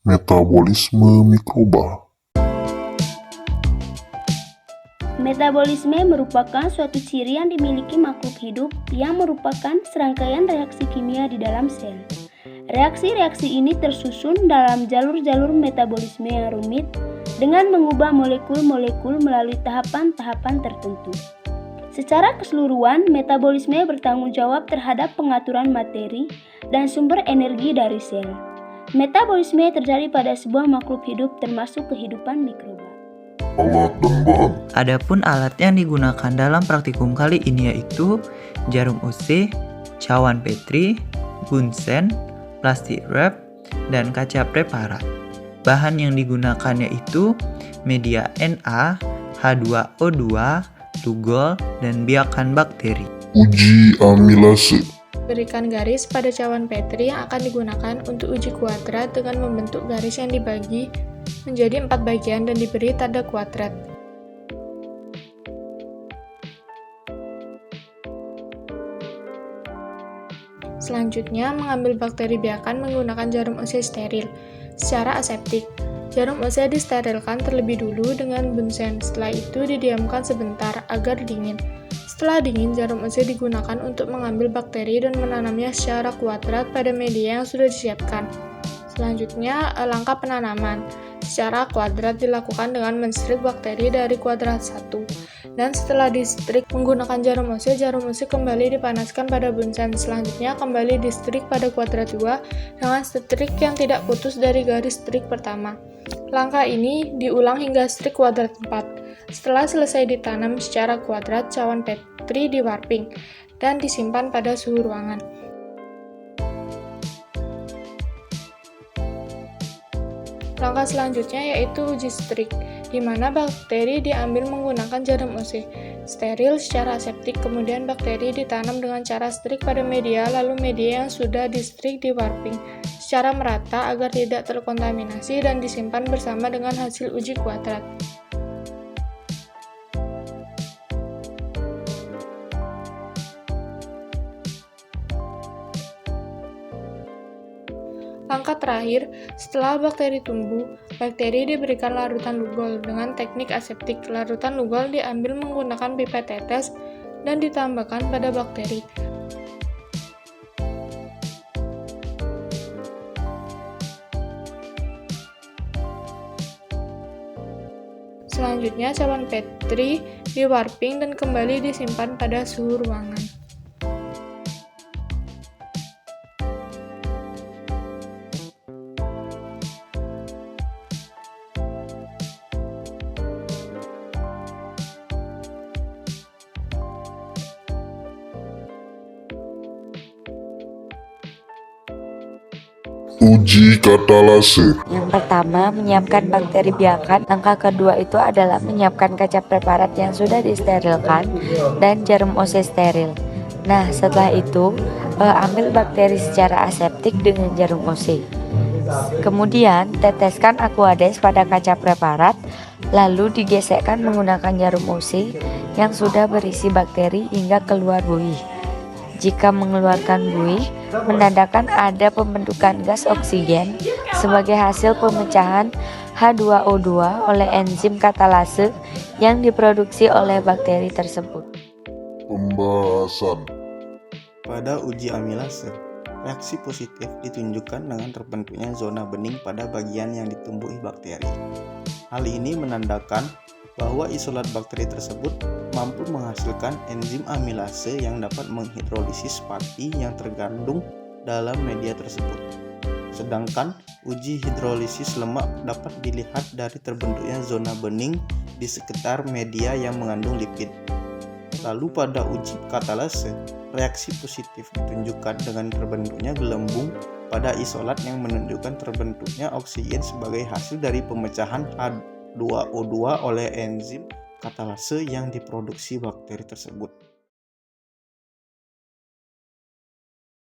Metabolisme mikroba. Metabolisme merupakan suatu ciri yang dimiliki makhluk hidup yang merupakan serangkaian reaksi kimia di dalam sel. Reaksi-reaksi ini tersusun dalam jalur-jalur metabolisme yang rumit dengan mengubah molekul-molekul melalui tahapan-tahapan tertentu. Secara keseluruhan, metabolisme bertanggung jawab terhadap pengaturan materi dan sumber energi dari sel. Metabolisme terjadi pada sebuah makhluk hidup termasuk kehidupan mikroba. Alat dan bahan. Adapun alat yang digunakan dalam praktikum kali ini yaitu jarum UC, cawan Petri, bunsen, plastik wrap, dan kaca preparat. Bahan yang digunakan yaitu media Na, H2O2, tugol, dan biakan bakteri. Uji amilase. Berikan garis pada cawan Petri yang akan digunakan untuk uji kuadrat dengan membentuk garis yang dibagi menjadi 4 bagian dan diberi tanda kuadrat. Selanjutnya, mengambil bakteri biakan menggunakan jarum UC steril secara aseptik. Jarum UC disterilkan terlebih dulu dengan bunsen, setelah itu didiamkan sebentar agar dingin. Setelah dingin, jarum UC digunakan untuk mengambil bakteri dan menanamnya secara kuadrat pada media yang sudah disiapkan. Selanjutnya, langkah penanaman. Secara kuadrat dilakukan dengan menstrik bakteri dari kuadrat 1. Dan setelah distrik menggunakan jarum UC kembali dipanaskan pada bunsen. Selanjutnya kembali distrik pada kuadrat 2 dengan strik yang tidak putus dari garis strik pertama. Langkah ini diulang hingga strik kuadrat 4. Setelah selesai ditanam secara kuadrat, cawan Petri di-warping dan disimpan pada suhu ruangan. Langkah selanjutnya yaitu uji strik, di mana bakteri diambil menggunakan jarum UC steril secara aseptik, kemudian bakteri ditanam dengan cara strik pada media, lalu media yang sudah distrik di-warping secara merata agar tidak terkontaminasi dan disimpan bersama dengan hasil uji kuadrat. Langkah terakhir, setelah bakteri tumbuh, bakteri diberikan larutan Lugol dengan teknik aseptik. Larutan Lugol diambil menggunakan pipet tetes dan ditambahkan pada bakteri. Selanjutnya, cawan Petri di-warping dan kembali disimpan pada suhu ruangan. Uji katalase. Yang pertama, menyiapkan bakteri biakan. Langkah kedua itu adalah menyiapkan kaca preparat yang sudah disterilkan dan jarum UC steril. Nah, setelah itu, ambil bakteri secara aseptik dengan jarum UC. Kemudian, teteskan aquades pada kaca preparat, lalu digesekkan menggunakan jarum UC yang sudah berisi bakteri hingga keluar buih. Jika mengeluarkan buih, menandakan ada pembentukan gas oksigen sebagai hasil pemecahan H2O2 oleh enzim katalase yang diproduksi oleh bakteri tersebut. Pembahasan. Pada uji amilase, reaksi positif ditunjukkan dengan terbentuknya zona bening pada bagian yang ditumbuhi bakteri. Hal ini menandakan bahwa isolat bakteri tersebut mampu menghasilkan enzim amilase yang dapat menghidrolisis pati yang terkandung dalam media tersebut. Sedangkan uji hidrolisis lemak dapat dilihat dari terbentuknya zona bening di sekitar media yang mengandung lipid. Lalu pada uji katalase, reaksi positif ditunjukkan dengan terbentuknya gelembung pada isolat yang menunjukkan terbentuknya oksigen sebagai hasil dari pemecahan H2O2 oleh enzim katalase yang diproduksi bakteri tersebut.